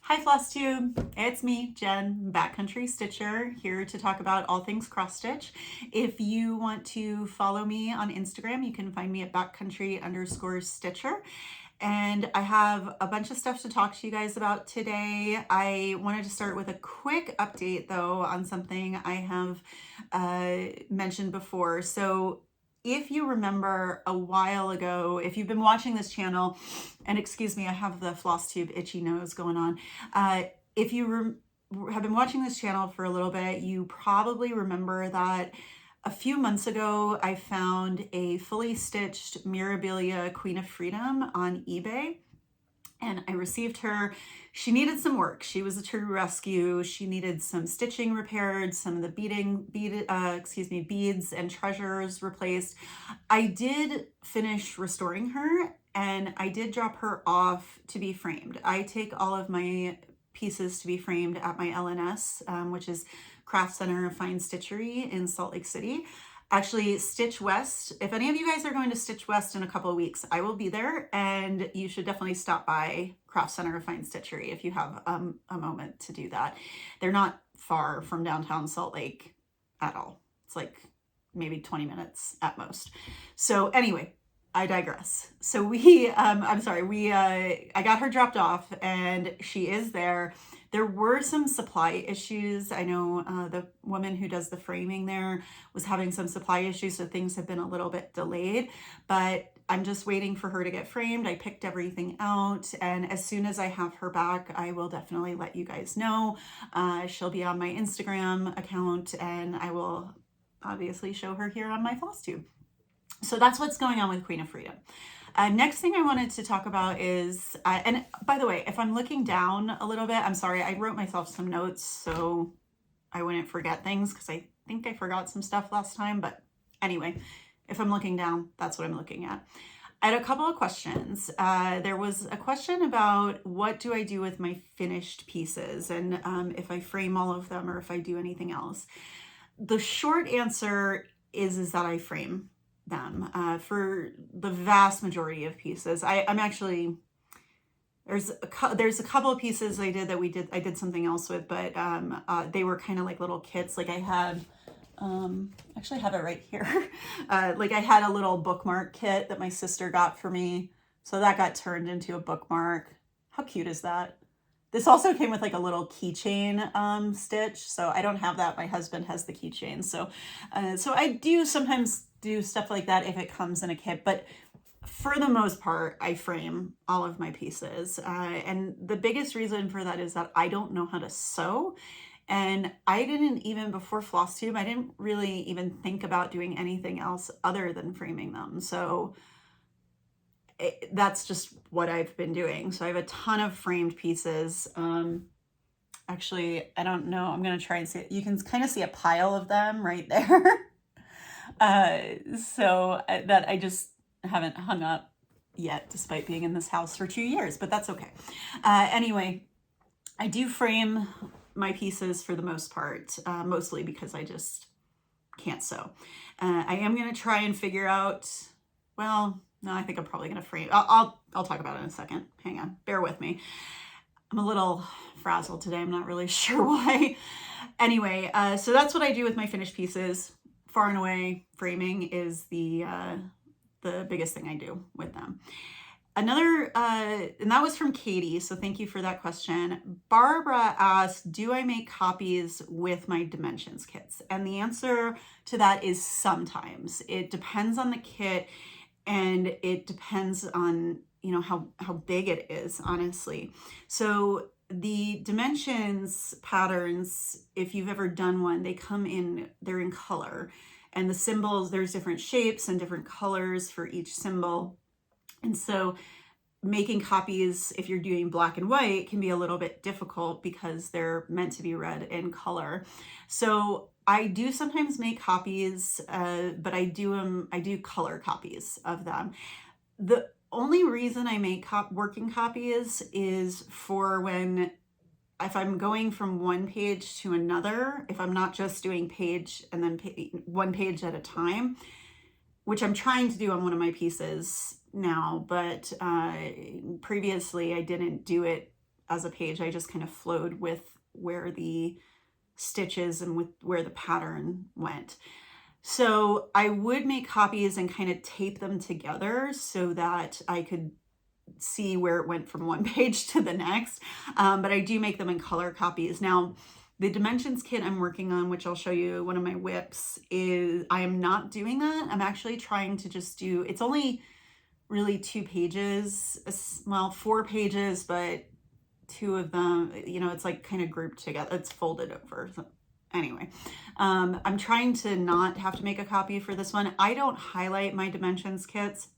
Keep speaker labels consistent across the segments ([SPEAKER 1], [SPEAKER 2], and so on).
[SPEAKER 1] Hi Flosstube, it's me, Jen, Backcountry Stitcher, here to talk about all things cross stitch. If you want to follow me on Instagram, you can find me at backcountry_stitcher. And I have a bunch of stuff to talk to you guys about today. I wanted to start with a quick update though on something I have mentioned before. So if you remember a while ago, if you've been watching this channel, and excuse me, I have the Flosstube itchy nose going on. If you have been watching this channel for a little bit, you probably remember that a few months ago, I found a fully stitched Mirabilia Queen of Freedom on eBay. And I received her. She needed some work. She was a true rescue. She needed some stitching repaired, some of the beads and treasures replaced. I did finish restoring her and I did drop her off to be framed. I take all of my pieces to be framed at my LNS, which is Craft Center of Fine Stitchery in Salt Lake City. Actually, Stitch West, if any of you guys are going to Stitch West in a couple of weeks, I will be there, and you should definitely stop by Craft Center of Fine Stitchery if you have a moment to do that. They're not far from downtown Salt Lake at all. It's like maybe 20 minutes at most. So anyway, I digress. So I got her dropped off and she is there. There were some supply issues. I know the woman who does the framing there was having some supply issues, so things have been a little bit delayed, but I'm just waiting for her to get framed. I picked everything out, and as soon as I have her back, I will definitely let you guys know. She'll be on my Instagram account, and I will obviously show her here on my Flosstube. So that's what's going on with Queen of Freedom. Next thing I wanted to talk about is, and by the way, if I'm looking down a little bit, I'm sorry, I wrote myself some notes so I wouldn't forget things because I think I forgot some stuff last time. But anyway, if I'm looking down, that's what I'm looking at. I had a couple of questions. There was a question about what do I do with my finished pieces and if I frame all of them or if I do anything else. The short answer is that I frame them for the vast majority of pieces. I'm actually, there's a couple of pieces I did something else with, but they were kind of like little kits. Like I had, actually have it right here. Like I had a little bookmark kit that my sister got for me. So that got turned into a bookmark. How cute is that? This also came with like a little keychain stitch. So I don't have that. My husband has the keychain. So I do sometimes do stuff like that if it comes in a kit, but for the most part, I frame all of my pieces. And the biggest reason for that is that I don't know how to sew. And I didn't even, before Flosstube, I didn't really even think about doing anything else other than framing them. So that's just what I've been doing. So I have a ton of framed pieces. Actually, I don't know. I'm going to try and see it. You can kind of see a pile of them right there. So that I just haven't hung up yet, despite being in this house for 2 years, but that's okay. Anyway, I do frame my pieces for the most part, mostly because I just can't sew. I am going to try and figure out, well, no, I think I'm probably going to frame. I'll talk about it in a second. Hang on, bear with me. I'm a little frazzled today. I'm not really sure why. Anyway, so that's what I do with my finished pieces. Far and away, framing is the biggest thing I do with them. Another, and that was from Katie, so thank you for that question. Barbara asked, do I make copies with my dimensions kits? And the answer to that is sometimes. It depends on the kit and it depends on, you know, how big it is, honestly. So the dimensions patterns, if you've ever done one, they're in color. And the symbols, there's different shapes and different colors for each symbol. And so making copies, if you're doing black and white, can be a little bit difficult because they're meant to be read in color. So I do sometimes make copies, but I do color copies of them. The only reason I make working copies is for if I'm going from one page to another, if I'm not just doing page and then one page at a time, which I'm trying to do on one of my pieces now, but previously I didn't do it as a page. I just kind of flowed with where the stitches and with where the pattern went. So I would make copies and kind of tape them together so that I could see where it went from one page to the next. But I do make them in color copies. Now, the dimensions kit I'm working on, which I'll show you one of my whips, is I am not doing that. I'm actually trying to just do, it's only really 2 pages, well, 4 pages, but 2 of them, you know, it's like kind of grouped together. It's folded over. So anyway, I'm trying to not have to make a copy for this one. I don't highlight my dimensions kits.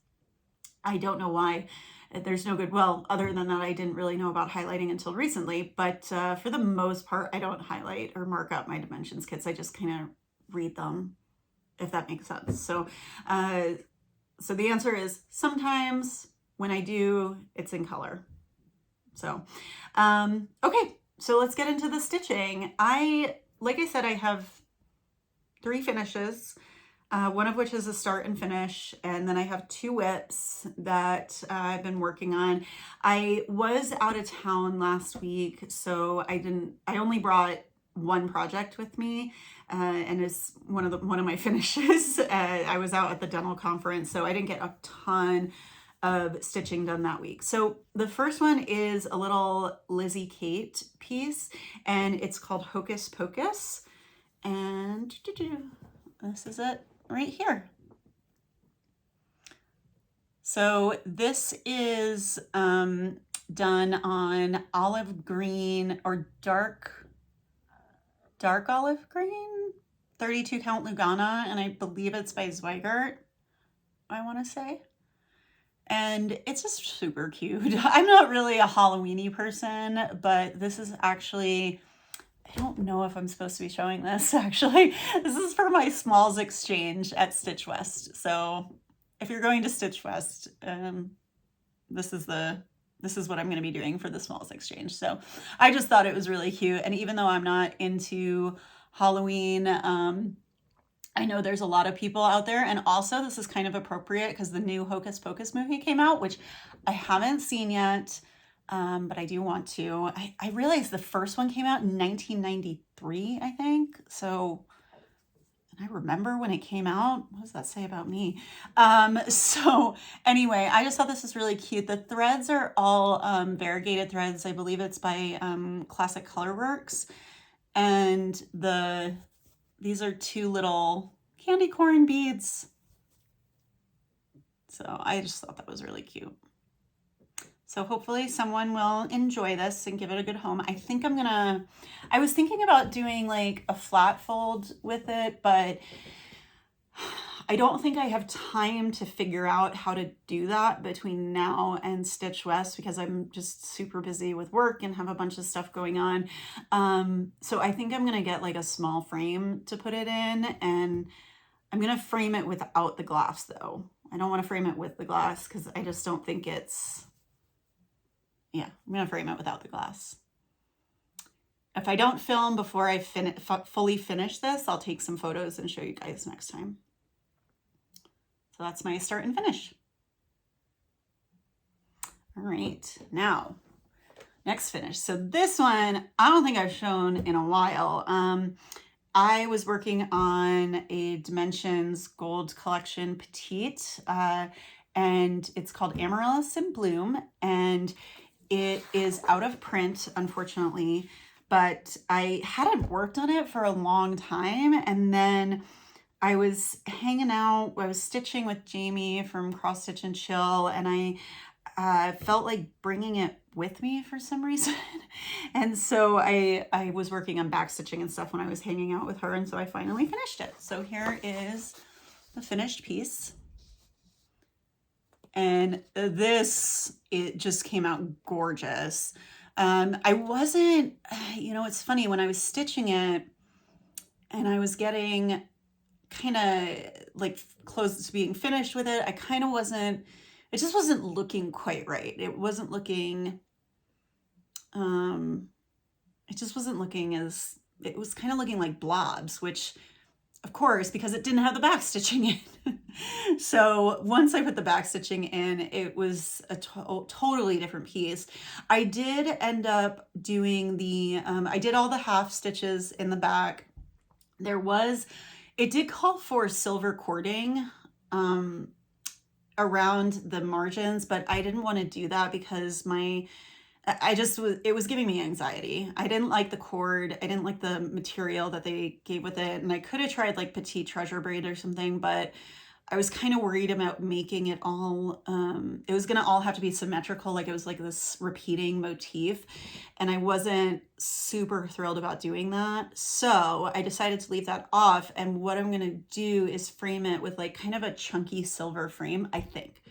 [SPEAKER 1] I don't know why. There's no good, well, other than that, I didn't really know about highlighting until recently, but for the most part, I don't highlight or mark up my dimensions kits. I just kind of read them, if that makes sense. So, so the answer is sometimes when I do, it's in color. So, okay, so let's get into the stitching. Like I said, I have 3 finishes. One of which is a start and finish, and then I have 2 whips that I've been working on. I was out of town last week, so I only brought 1 project with me, and it's one of my finishes. I was out at the dental conference, so I didn't get a ton of stitching done that week. So the first one is a little Lizzie Kate piece, and it's called Hocus Pocus, and this is it right here. So this is done on olive green or dark olive green, 32 count Lugana, and I believe it's by Zweigart, I want to say. And it's just super cute. I'm not really a Halloween-y person, but this is actually, I don't know if I'm supposed to be showing this actually. This is for my Smalls exchange at Stitch West. So if you're going to Stitch West, this is what I'm going to be doing for the Smalls exchange. So I just thought it was really cute. And even though I'm not into Halloween, I know there's a lot of people out there. And also this is kind of appropriate because the new Hocus Pocus movie came out, which I haven't seen yet. But I do want to. I realized the first one came out in 1993, I think. So, and I remember when it came out. What does that say about me? So anyway, I just thought this was really cute. The threads are all variegated threads. I believe it's by Classic Colorworks. And these are 2 little candy corn beads. So I just thought that was really cute. So hopefully someone will enjoy this and give it a good home. I think I was thinking about doing like a flat fold with it, but I don't think I have time to figure out how to do that between now and Stitch West because I'm just super busy with work and have a bunch of stuff going on. So I think I'm going to get like a small frame to put it in, and I'm going to frame it without the glass though. I don't want to frame it with the glass because I just don't think it's, yeah, I'm going to frame it without the glass. If I don't film before I fully finish this, I'll take some photos and show you guys next time. So that's my start and finish. All right, now, next finish. So this one, I don't think I've shown in a while. I was working on a Dimensions Gold Collection Petite, and it's called Amaryllis in Bloom, and it is out of print, unfortunately, but I hadn't worked on it for a long time, and then I was hanging out, I was stitching with Jamie from Cross Stitch and Chill, and I felt like bringing it with me for some reason. And so I was working on back stitching and stuff when I was hanging out with her, and so I finally finished it. So here is the finished piece. And it just came out gorgeous. I wasn't, you know, it's funny, when I was stitching it and I was getting kind of like close to being finished with it, I kind of wasn't, it just wasn't looking quite right. It wasn't looking, it just wasn't looking as, it was kind of looking like blobs, which of course, because it didn't have the back stitching in. So once I put the back stitching in, it was a totally different piece. I did end up doing the, I did all the half stitches in the back. It did call for silver cording around the margins, but I didn't want to do that because it was giving me anxiety. I didn't like the cord. I didn't like the material that they gave with it. And I could have tried like Petite treasure braid or something, but I was kind of worried about making it all, it was going to all have to be symmetrical. Like it was like this repeating motif. And I wasn't super thrilled about doing that. So I decided to leave that off. And what I'm going to do is frame it with like kind of a chunky silver frame, I think,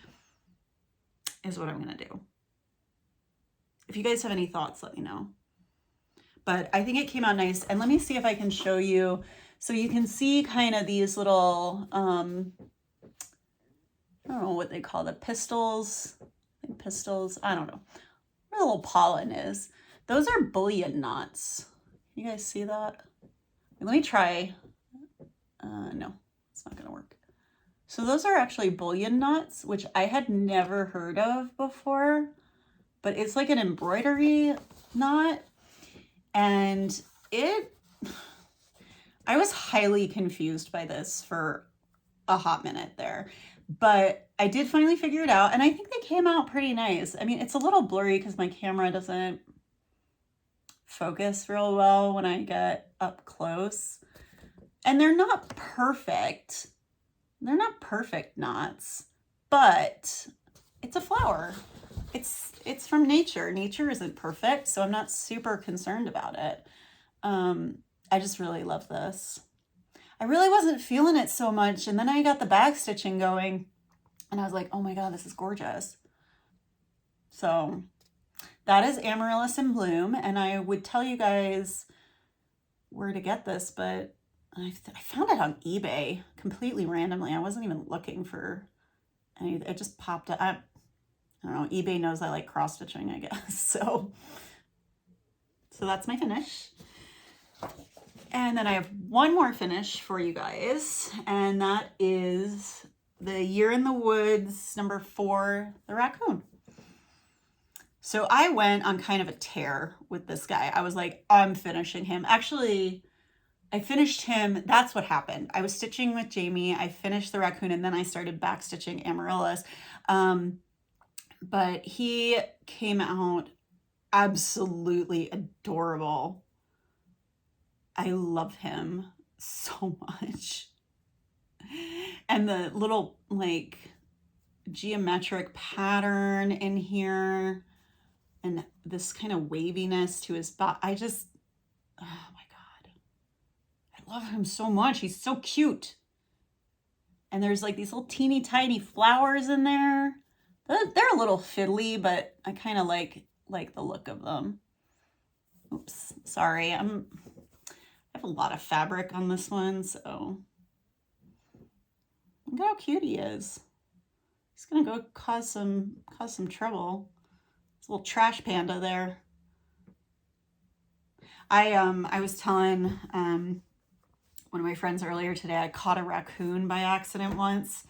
[SPEAKER 1] is what I'm going to do. If you guys have any thoughts, let me know. But I think it came out nice. And let me see if I can show you. So you can see kind of these little, I don't know what they call the pistils. I think pistils. I don't know where the little pollen is. Those are bullion knots. You guys see that? Let me try. No, it's not going to work. So those are actually bullion knots, which I had never heard of before, but it's like an embroidery knot. And I was highly confused by this for a hot minute there. But I did finally figure it out, and I think they came out pretty nice. I mean, it's a little blurry because my camera doesn't focus real well when I get up close. And they're not perfect. They're not perfect knots, but it's a flower. It's from nature. Nature isn't perfect, so I'm not super concerned about it. I just really love this. I really wasn't feeling it so much. And then I got the back stitching going and I was like, oh my God, this is gorgeous. So that is Amaryllis in Bloom. And I would tell you guys where to get this, but I found it on eBay completely randomly. I wasn't even looking for any, it just popped up. I don't know, eBay knows I like cross stitching, I guess. So that's my finish. And then I have one more finish for you guys, and that is the Year in the Woods number 4, the Raccoon. So I went on kind of a tear with this guy. I was like, I'm finishing him. Actually, I finished him. That's what happened. I was stitching with Jamie. I finished the Raccoon, and then I started back stitching Amaryllis. But he came out absolutely adorable. I love him so much. And the little like geometric pattern in here and this kind of waviness to his body. Oh my God. I love him so much. He's so cute. And there's like these little teeny tiny flowers in there. They're a little fiddly, but I kind of like the look of them. Oops, sorry. I have a lot of fabric on this one, so look how cute he is. He's gonna go cause some trouble. This little trash panda there. I was telling one of my friends earlier today, I caught a raccoon by accident once,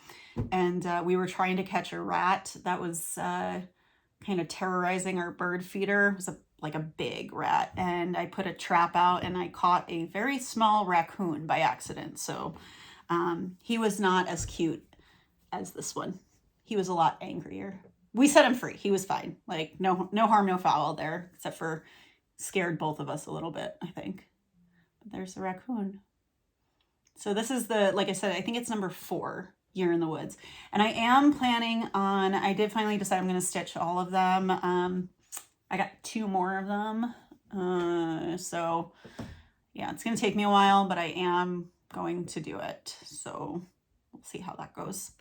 [SPEAKER 1] and we were trying to catch a rat that was kind of terrorizing our bird feeder. It was like a big rat, and I put a trap out and I caught a very small raccoon by accident. So he was not as cute as this one. He was a lot angrier. We set him free. He was fine. Like no harm, no foul there, except for scared both of us a little bit, I think. But there's the raccoon. So this is like I said, I think it's number 4, Year in the Woods. And I am planning on, I did finally decide I'm going to stitch all of them. I got 2 more of them. So yeah, it's going to take me a while, but I am going to do it. So we'll see how that goes.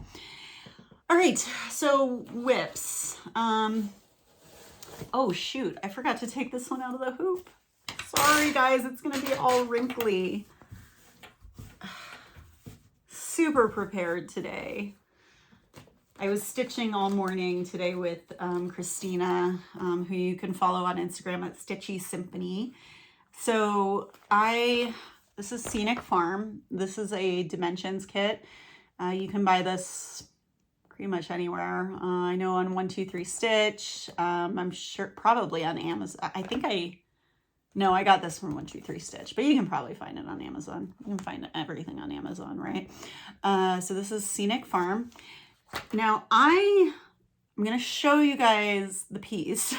[SPEAKER 1] All right. So whips. Oh shoot. I forgot to take this one out of the hoop. Sorry guys. It's going to be all wrinkly. Super prepared today. I was stitching all morning today with Christina, who you can follow on Instagram at Stitchy Symphony. So I This is Scenic Farm. This is a dimensions kit. You can buy this pretty much anywhere. I know on 123 Stitch. I'm sure probably on Amazon. No, I got this from 123 Stitch, but you can probably find it on Amazon. You can find everything on Amazon, right? So this is Scenic Farm. Now I'm going to show you guys the piece.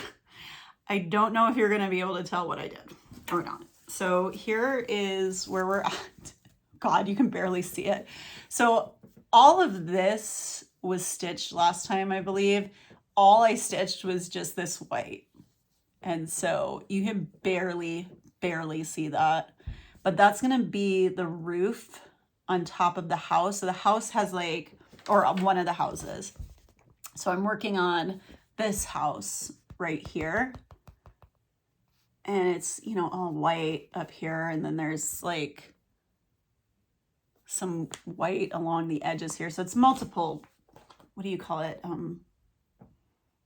[SPEAKER 1] I don't know if you're going to be able to tell what I did or not. So here is where we're at. God, you can barely see it. So all of this was stitched last time, I believe. All I stitched was just this white. And so you can barely see that. But that's going to be the roof on top of the house. So the house has or one of the houses. So I'm working on this house right here. And it's, all white up here. And then there's some white along the edges here. So it's multiple, what do you call it?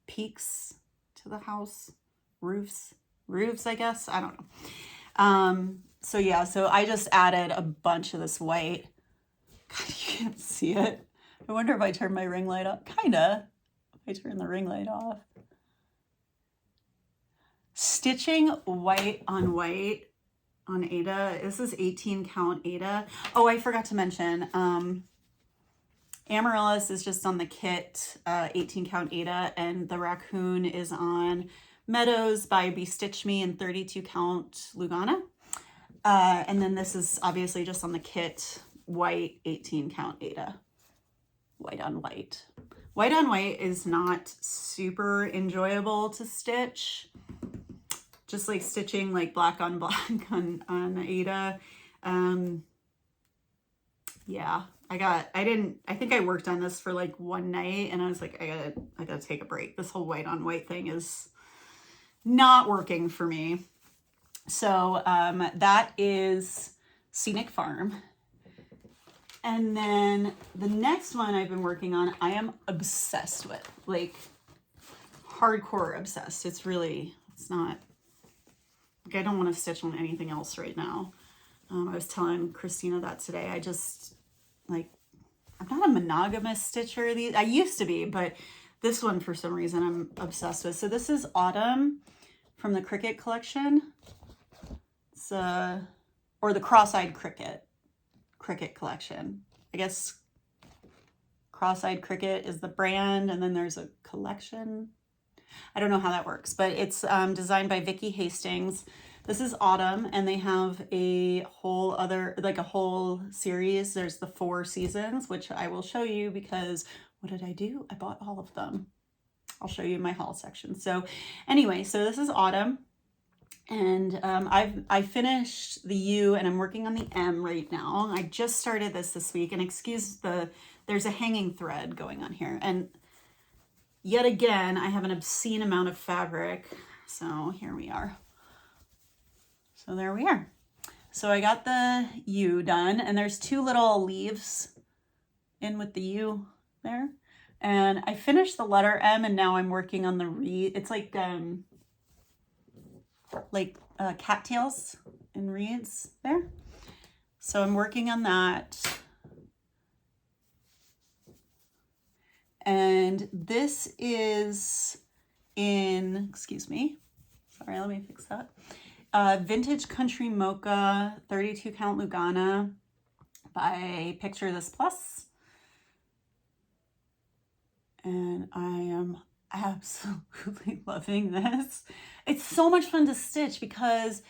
[SPEAKER 1] Peaks to the house, roofs, I guess. I don't know. So yeah, so I just added a bunch of this white. God, you can't see it. I wonder if I turn my ring light off. Kinda. If I turn the ring light off. Stitching white on Ada. This is 18 count Ada. Oh, I forgot to mention, Amaryllis is just on the kit, 18 count Ada, and the Raccoon is on Meadows by Bestitch Me in 32 count Lugana. And then this is obviously just on the kit, white 18 count Ada. White on white. White on white is not super enjoyable to stitch. Just like stitching black on black on Ada. Yeah, I think I worked on this for one night and I was like, I gotta take a break. This whole white on white thing is not working for me. So that is Scenic Farm. And then the next one I've been working on, I am obsessed with, hardcore obsessed. It's not, I don't want to stitch on anything else right now. I was telling Christina that today. I just, I'm not a monogamous stitcher. I used to be, but this one, for some reason, I'm obsessed with. So this is Autumn from the Cricket collection. It's, or the Cross-Eyed Cricket collection. I guess Cross-Eyed Cricket is the brand, and then there's a collection. I don't know how that works, but it's designed by Vicky Hastings. This is Autumn, and they have a whole other, a whole series. There's the 4 seasons, which I will show you because what did I do? I bought all of them. I'll show you my haul section. So anyway, so this is Autumn, and I finished the U, and I'm working on the M right now. I just started this week, and there's a hanging thread going on here, and yet again, I have an obscene amount of fabric. So here we are. So there we are. So I got the U done, and there's 2 little leaves in with the U there. And I finished the letter M, and now I'm working on the reed. It's cattails and reeds there. So I'm working on that. And this is in, excuse me, sorry, let me fix that. Vintage Country Mocha 32 count Lugana by Picture This Plus. And I am absolutely loving this. It's so much fun to stitch because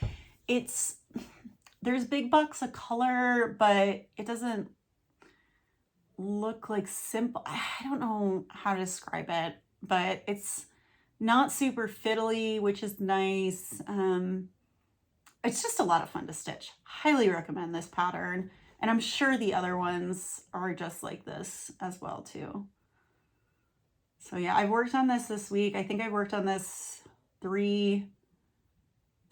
[SPEAKER 1] there's big bucks of color, but it doesn't look simple. I don't know how to describe it, but it's not super fiddly, which is nice. It's just a lot of fun to stitch. Highly recommend this pattern. And I'm sure the other ones are just like this as well too. So yeah, I worked on this week. I think I worked on this three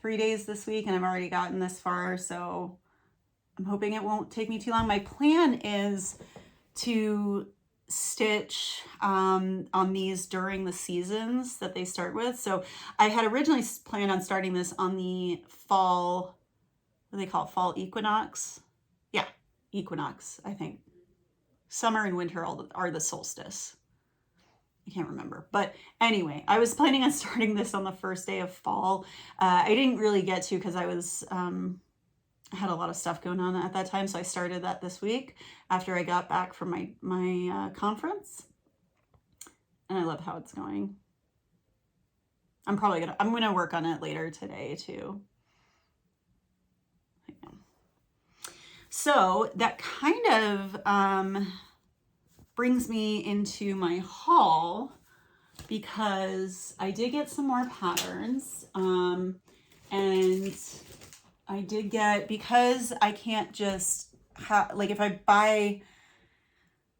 [SPEAKER 1] days this week, and I've already gotten this far. So I'm hoping it won't take me too long. My plan is to stitch on these during the seasons that they start with. So I had originally planned on starting this on the fall what do they call it? Fall equinox? Yeah, equinox, I think. Summer and winter are the solstice. I can't remember. But anyway, I was planning on starting this on the first day of fall. I didn't really get to because I was had a lot of stuff going on at that time. So I started that this week after I got back from my conference. And I love how it's going. I'm gonna work on it later today too. So that kind of brings me into my haul, because I did get some more patterns, and I did get, because I can't just have, like if I buy,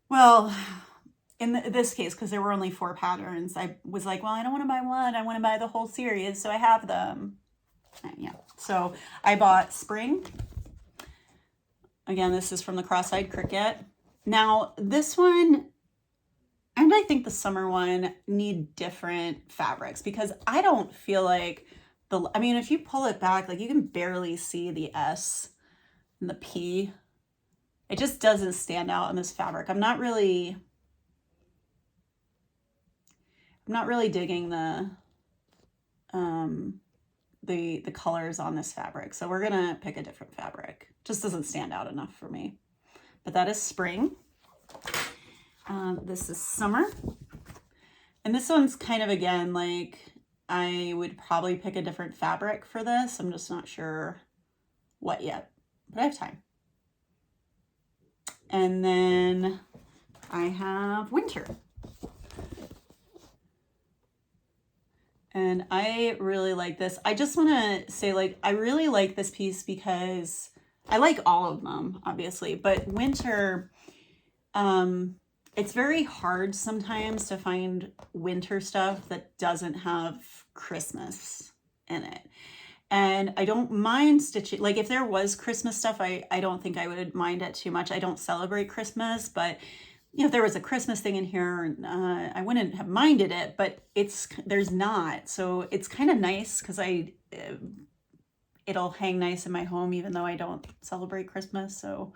[SPEAKER 1] well, in this case, because there were only 4 patterns, I was like, well, I don't want to buy one, I want to buy the whole series, so I have them. Yeah, so I bought Spring. Again, this is from the Cross-Eyed Cricket. Now, this one, and I think the summer one, need different fabrics, because I don't feel like I mean, if you pull it back, like you can barely see the S and the P. It just doesn't stand out on this fabric. I'm not really digging the colors on this fabric. So we're gonna pick a different fabric. Just doesn't stand out enough for me. But that is Spring. This is Summer. And this one's kind of, again, like I would probably pick a different fabric for this. I'm just not sure what yet, but I have time. And then I have Winter. And I really like this. I just want to say, like, I really like this piece because I like all of them, obviously, but Winter, it's very hard sometimes to find winter stuff that doesn't have Christmas in it. And I don't mind stitching, like if there was Christmas stuff, I don't think I would mind it too much. I don't celebrate Christmas, but you know, if there was a Christmas thing in here, I wouldn't have minded it, but there's not. So it's kind of nice because it'll hang nice in my home, even though I don't celebrate Christmas. So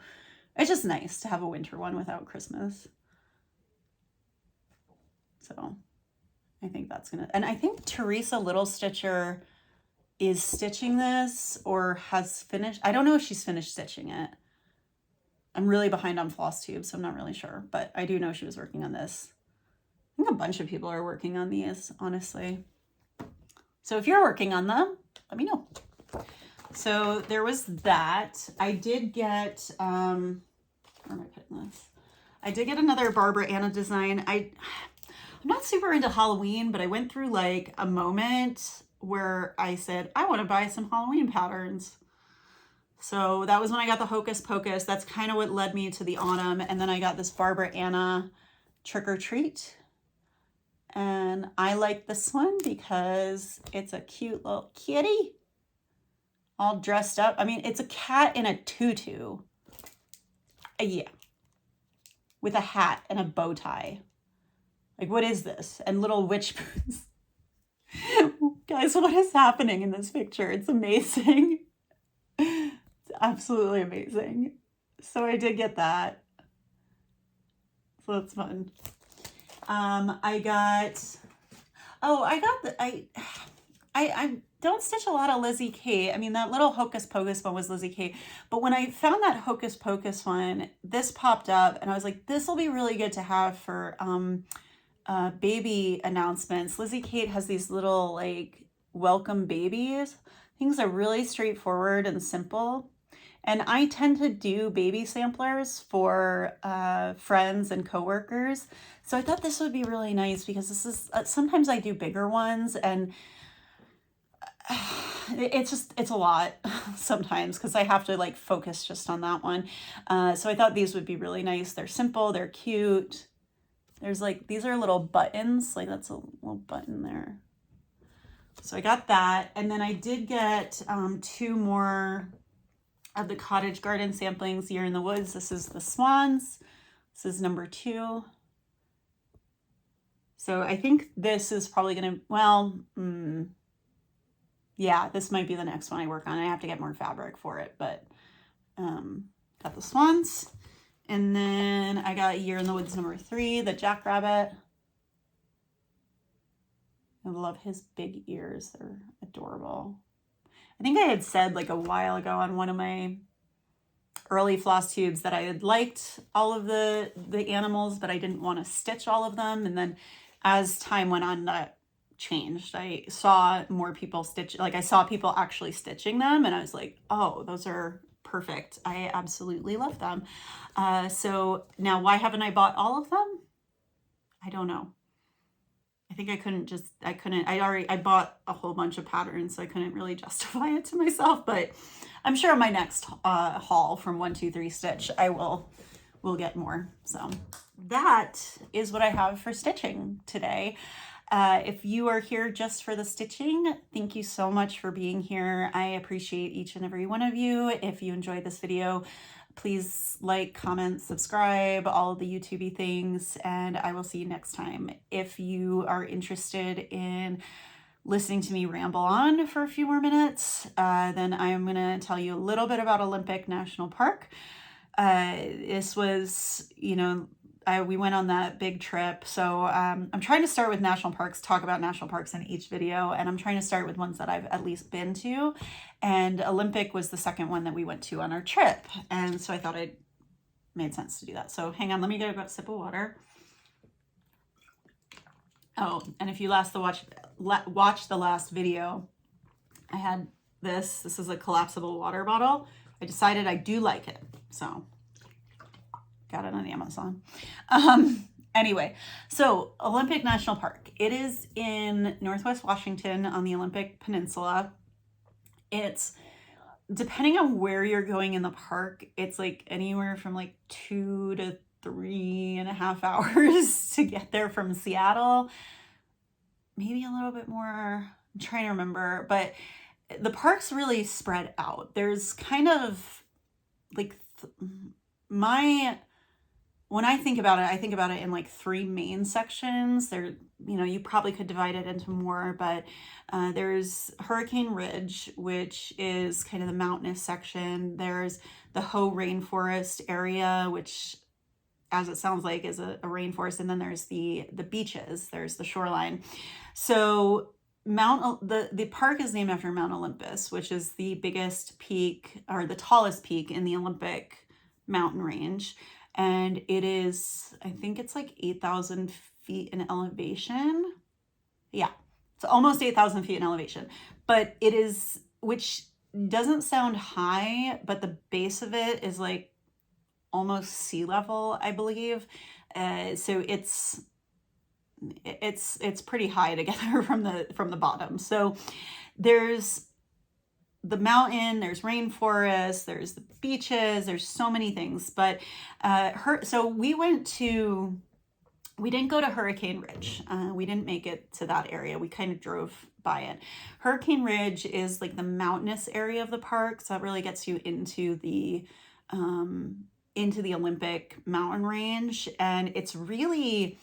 [SPEAKER 1] it's just nice to have a winter one without Christmas. So I think that's and I think Teresa Little Stitcher is stitching this or has finished. I don't know if she's finished stitching it. I'm really behind on Flosstube, so I'm not really sure, but I do know she was working on this. I think a bunch of people are working on these, honestly. So if you're working on them, let me know. So there was that. I did get, where am I putting this? I did get another Barbara Anna design. I'm not super into Halloween, but I went through like a moment where I said, I want to buy some Halloween patterns. So that was when I got the Hocus Pocus. That's kind of what led me to the autumn. And then I got this Barbara Anna Trick or Treat. And I like this one because it's a cute little kitty all dressed up. I mean, it's a cat in a tutu. Yeah. With a hat and a bow tie. Like, what is this? And little witch boots. Guys, what is happening in this picture? It's amazing. It's absolutely amazing. So I did get that. So that's fun. I don't stitch a lot of Lizzie Kate. I mean, that little Hocus Pocus one was Lizzie Kate. But when I found that Hocus Pocus one, this popped up and I was like, this will be really good to have for baby announcements. Lizzie Kate has these little like welcome babies. Things are really straightforward and simple. And I tend to do baby samplers for friends and coworkers. So I thought this would be really nice because this is, sometimes I do bigger ones and it's a lot sometimes because I have to like focus just on that one. So I thought these would be really nice. They're simple, they're cute. There's like, these are little buttons, like that's a little button there. So I got that. And then I did get 2 more of the Cottage Garden samplings, Year in the Woods. This is the Swans. This is number 2. So I think this is probably gonna, well, yeah, this might be the next one I work on. I have to get more fabric for it, but got the swans. And then I got A Year in the Woods #3, the jackrabbit. I love his big ears. They're adorable. I think I had said like a while ago on one of my early floss tubes that I had liked all of the animals, but I didn't want to stitch all of them. And then as time went on, that changed. I saw more people stitch, like I saw people actually stitching them, and I was like, oh, those are perfect. I absolutely love them. So now why haven't I bought all of them? I don't know. I think I bought a whole bunch of patterns, so I couldn't really justify it to myself, but I'm sure my next haul from 123 Stitch, I will get more. So that is what I have for stitching today. If you are here just for the stitching, thank you so much for being here. I appreciate each and every one of you. If you enjoyed this video, please like, comment, subscribe, all of the YouTube-y things, and I will see you next time. If you are interested in listening to me ramble on for a few more minutes, then I'm going to tell you a little bit about Olympic National Park. This was, you know, we went on that big trip. So I'm trying to start with national parks, talk about national parks in each video. And I'm trying to start with ones that I've at least been to. And Olympic was the second one that we went to on our trip. And so I thought it made sense to do that. So hang on, let me get a sip of water. Oh, and if you watched the last video, I had this is a collapsible water bottle. I decided I do like it. So got it on Amazon. Anyway, so Olympic National Park. It is in Northwest Washington on the Olympic Peninsula. It's, depending on where you're going in the park, it's like anywhere from like 2 to 3.5 hours to get there from Seattle. Maybe a little bit more. I'm trying to remember, but the park's really spread out. There's kind of like when I think about it in like 3 main sections. There, you know, you probably could divide it into more, but there's Hurricane Ridge, which is kind of the mountainous section. There's the Hoh Rainforest area, which, as it sounds like, is a rainforest. And then there's the beaches, there's the shoreline. So the park is named after Mount Olympus, which is the biggest peak, or the tallest peak in the Olympic mountain range. And it is, I think it's like 8,000 feet in elevation. Yeah, it's almost 8,000 feet in elevation. But it is, which doesn't sound high, but the base of it is like almost sea level, I believe. So it's pretty high to get there from the bottom. So there's the mountain, there's rainforest, there's the beaches, there's so many things. But so we didn't go to Hurricane Ridge. We didn't make it to that area. We kind of drove by it. Hurricane Ridge is like the mountainous area of the park. So that really gets you into the Olympic mountain range. And it's really,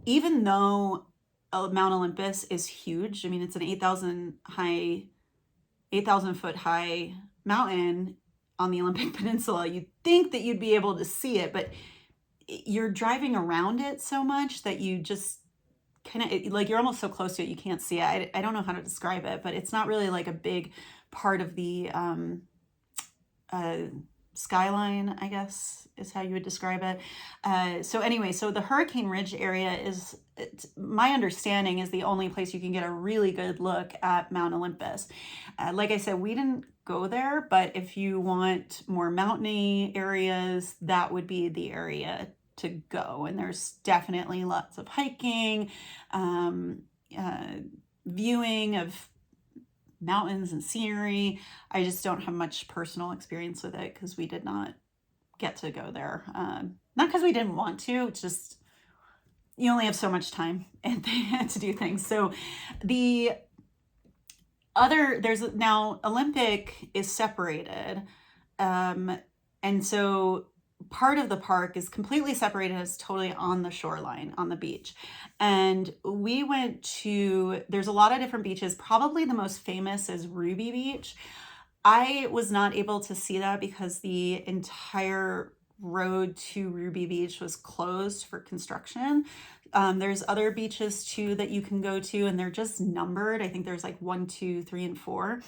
[SPEAKER 1] even though Mount Olympus is huge, I mean, it's an 8,000 foot high mountain on the Olympic Peninsula, you'd think that you'd be able to see it, but you're driving around it so much that you just kind of, like, you're almost so close to it you can't see it. I don't know how to describe it, but it's not really like a big part of the skyline, I guess is how you would describe it. So anyway, so the Hurricane Ridge area is, my understanding, is the only place you can get a really good look at Mount Olympus. Like I said, we didn't go there, but if you want more mountainy areas, that would be the area to go. And there's definitely lots of hiking, viewing of mountains and scenery. I just don't have much personal experience with it because we did not get to go there. Not because we didn't want to, it's just you only have so much time and to do things. So now Olympic is separated. And so part of the park is completely separated. It's totally on the shoreline, on the beach. And we went to, there's a lot of different beaches. Probably the most famous is Ruby Beach. I was not able to see that because the entire road to Ruby Beach was closed for construction. There's other beaches too that you can go to, and they're just numbered. I think there's like 1, 2, 3, and 4.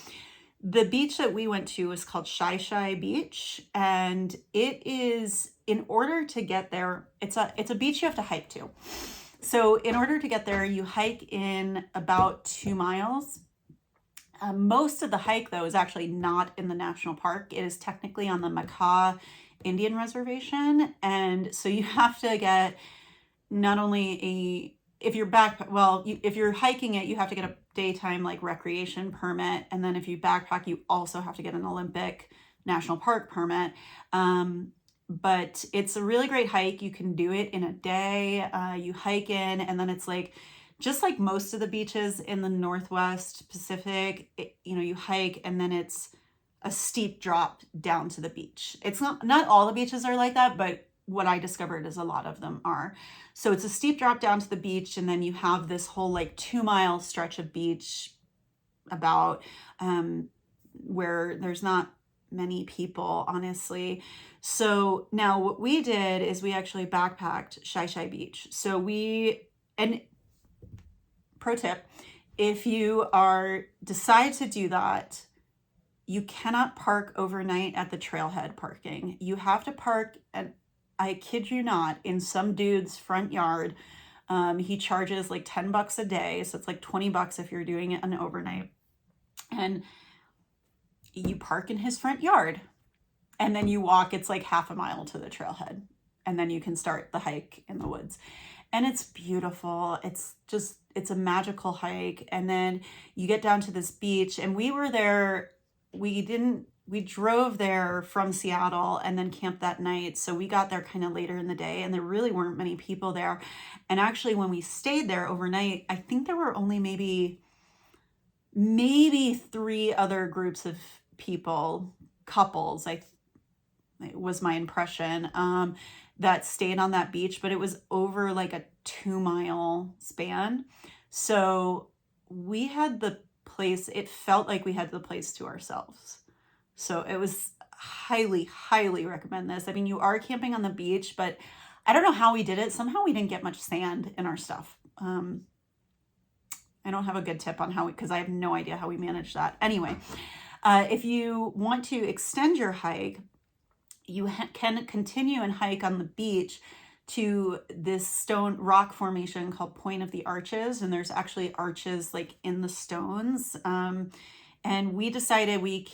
[SPEAKER 1] The beach that we went to was called Shy Shy Beach, and it is, in order to get there, it's a beach you have to hike to. So in order to get there, you hike in about 2 miles. Most of the hike, though, is actually not in the national park. It is technically on the Macaw Indian Reservation, and so you have to get not only if you're if you're hiking it, you have to get a daytime like recreation permit, and then if you backpack, you also have to get an Olympic National Park permit. But it's a really great hike. You can do it in a day. You hike in, and then it's like, just like most of the beaches in the Northwest Pacific, you hike, and then it's a steep drop down to the beach. It's not all the beaches are like that, but what I discovered is a lot of them are. So it's a steep drop down to the beach, and then you have this whole like 2-mile stretch of beach about where there's not many people, honestly. So now what we did is we actually backpacked Shy Shy Beach. And pro tip, if you decide to do that, you cannot park overnight at the trailhead parking. You have to park at, I kid you not, in some dude's front yard. He charges like $10 a day, so it's like $20 if you're doing it an overnight. And you park in his front yard, and then you walk, it's like half a mile to the trailhead, and then you can start the hike in the woods. And it's beautiful. It's a magical hike. And then you get down to this beach, and we were there, we drove there from Seattle and then camped that night. So we got there kind of later in the day, and there really weren't many people there. And actually, when we stayed there overnight, I think there were only maybe 3 other groups of people, couples, it was my impression, that stayed on that beach, but it was over like a 2-mile span. So we had the place, it felt like we had the place to ourselves. So it was highly, highly recommend this. I mean, you are camping on the beach, but I don't know how we did it. Somehow we didn't get much sand in our stuff. I don't have a good tip on how, because I have no idea how we managed that. Anyway, if you want to extend your hike, you can continue and hike on the beach to this stone rock formation called Point of the Arches. And there's actually arches like in the stones. And we decided we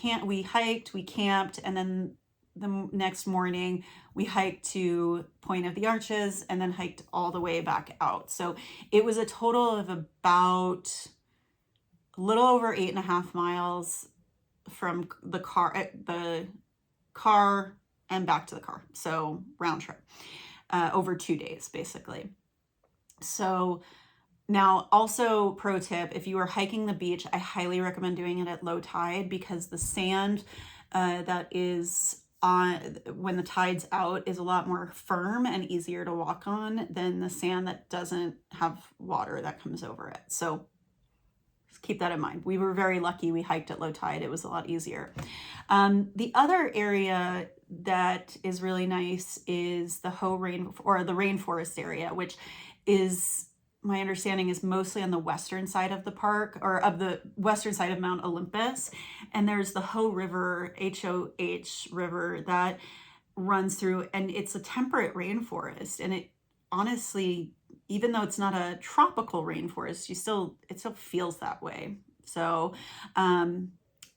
[SPEAKER 1] hiked, we camped, and then the next morning we hiked to Point of the Arches and then hiked all the way back out. So it was a total of about a little over 8.5 miles from the car and back to the car. So round trip, over 2 days, basically. So now, also pro tip, if you are hiking the beach, I highly recommend doing it at low tide, because the sand that is on when the tide's out is a lot more firm and easier to walk on than the sand that doesn't have water that comes over it. So just keep that in mind. We were very lucky we hiked at low tide. It was a lot easier. The other area that is really nice is the rainforest area, which is, my understanding, is mostly on the western side of the park, or of the western side of Mount Olympus. And there's the Ho River, H-O-H River, that runs through, and it's a temperate rainforest. And it honestly, even though it's not a tropical rainforest, it still feels that way. So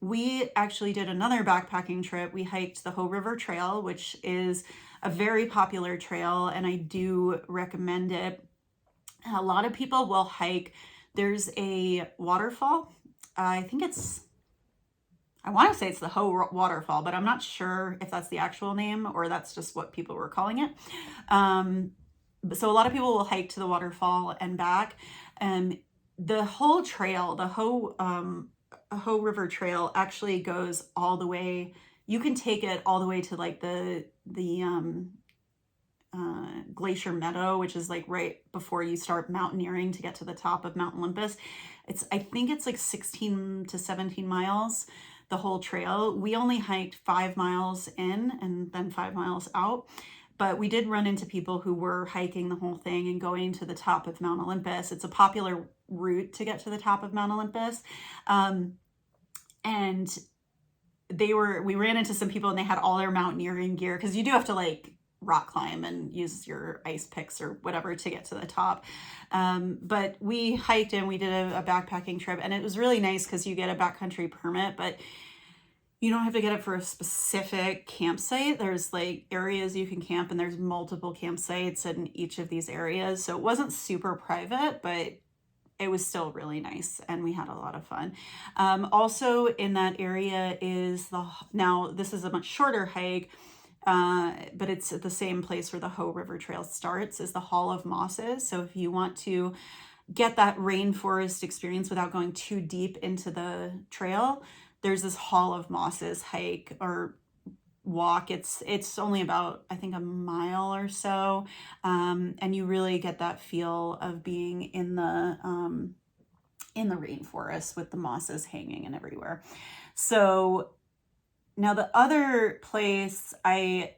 [SPEAKER 1] we actually did another backpacking trip. We hiked the Ho River Trail, which is a very popular trail, and I do recommend it. A lot of people will hike. There's a waterfall. I want to say it's the Ho Waterfall, but I'm not sure if that's the actual name or that's just what people were calling it. So a lot of people will hike to the waterfall and back. The whole trail, the Ho River Trail, actually goes all the way you can take it all the way to like the Glacier Meadow, which is like right before you start mountaineering to get to the top of Mount Olympus. I think it's like 16 to 17 miles, the whole trail. We only hiked 5 miles in and then 5 miles out. But we did run into people who were hiking the whole thing and going to the top of Mount Olympus. It's a popular route to get to the top of Mount Olympus. And we ran into some people and they had all their mountaineering gear, because you do have to like rock climb and use your ice picks or whatever to get to the top. But we hiked and we did a backpacking trip, and it was really nice because you get a backcountry permit, but you don't have to get it for a specific campsite. There's like areas you can camp, and there's multiple campsites in each of these areas. So it wasn't super private, but it was still really nice, and we had a lot of fun. Also in that area is now this is a much shorter hike, but it's at the same place where the Hoh River Trail starts, is the Hall of Mosses. So if you want to get that rainforest experience without going too deep into the trail, there's this Hall of Mosses hike or walk. It's only about, I think, a mile or so, and you really get that feel of being in the rainforest with the mosses hanging and everywhere. So now the other place I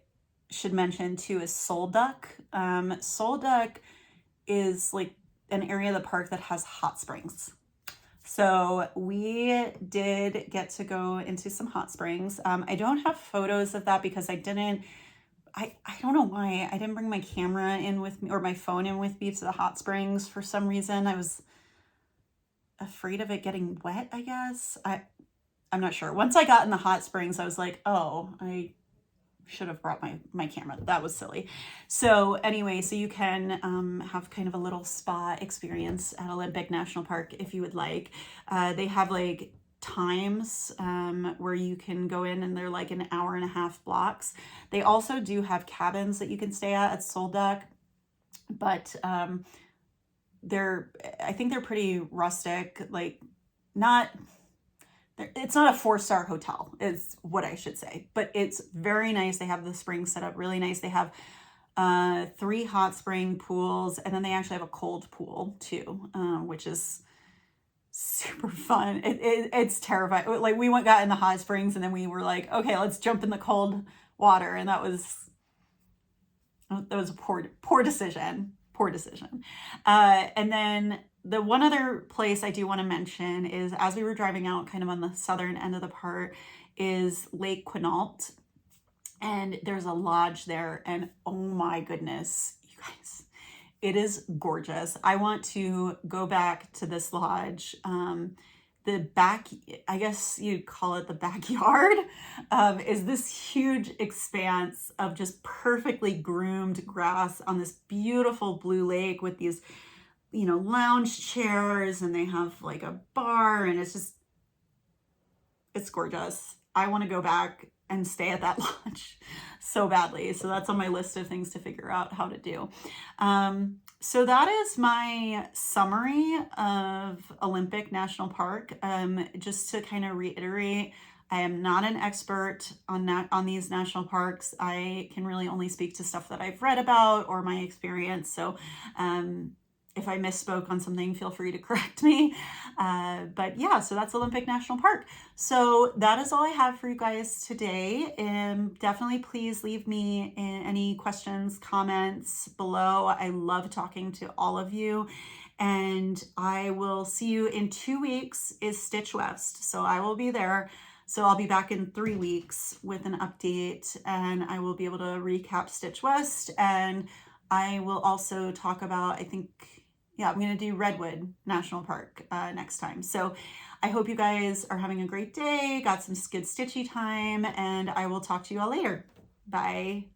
[SPEAKER 1] should mention too is Sol Duc. Sol Duc is like an area of the park that has hot springs. So we did get to go into some hot springs. I don't have photos of that because I don't know why I didn't bring my camera in with me, or my phone in with me, to the hot springs for some reason. I was afraid of it getting wet, I guess. I'm not sure. Once I got in the hot springs, I was like, oh, I should have brought my camera. That was silly. So anyway, so you can have kind of a little spa experience at Olympic National Park if you would like. They have like times where you can go in, and they're like an hour and a half blocks. They also do have cabins that you can stay at Sol Duc, but I think they're pretty rustic, like it's not a 4-star hotel is what I should say, but it's very nice. They have the springs set up really nice. They have 3 hot spring pools, and then they actually have a cold pool too, which is super fun. It's terrifying. Like we got in the hot springs, and then we were like, okay, let's jump in the cold water, and that was a poor decision. And then the one other place I do want to mention is, as we were driving out kind of on the southern end of the park, is Lake Quinault. And there's a lodge there, and oh my goodness, you guys, it is gorgeous. I want to go back to this lodge. The back, I guess you'd call it the backyard, is this huge expanse of just perfectly groomed grass on this beautiful blue lake with these, lounge chairs, and they have like a bar, and it's gorgeous. I want to go back and stay at that lodge so badly. So that's on my list of things to figure out how to do. So that is my summary of Olympic National Park. Just to kind of reiterate, I am not an expert on these national parks. I can really only speak to stuff that I've read about or my experience. So if I misspoke on something, feel free to correct me. But yeah, so that's Olympic National Park. So that is all I have for you guys today. Definitely please leave me any questions, comments below. I love talking to all of you. And I will see you in 2 weeks is Stitch West. So I will be there. So I'll be back in 3 weeks with an update, and I will be able to recap Stitch West. And I will also talk about, I'm going to do Redwood National Park next time. So I hope you guys are having a great day, got some good stitchy time, and I will talk to you all later. Bye.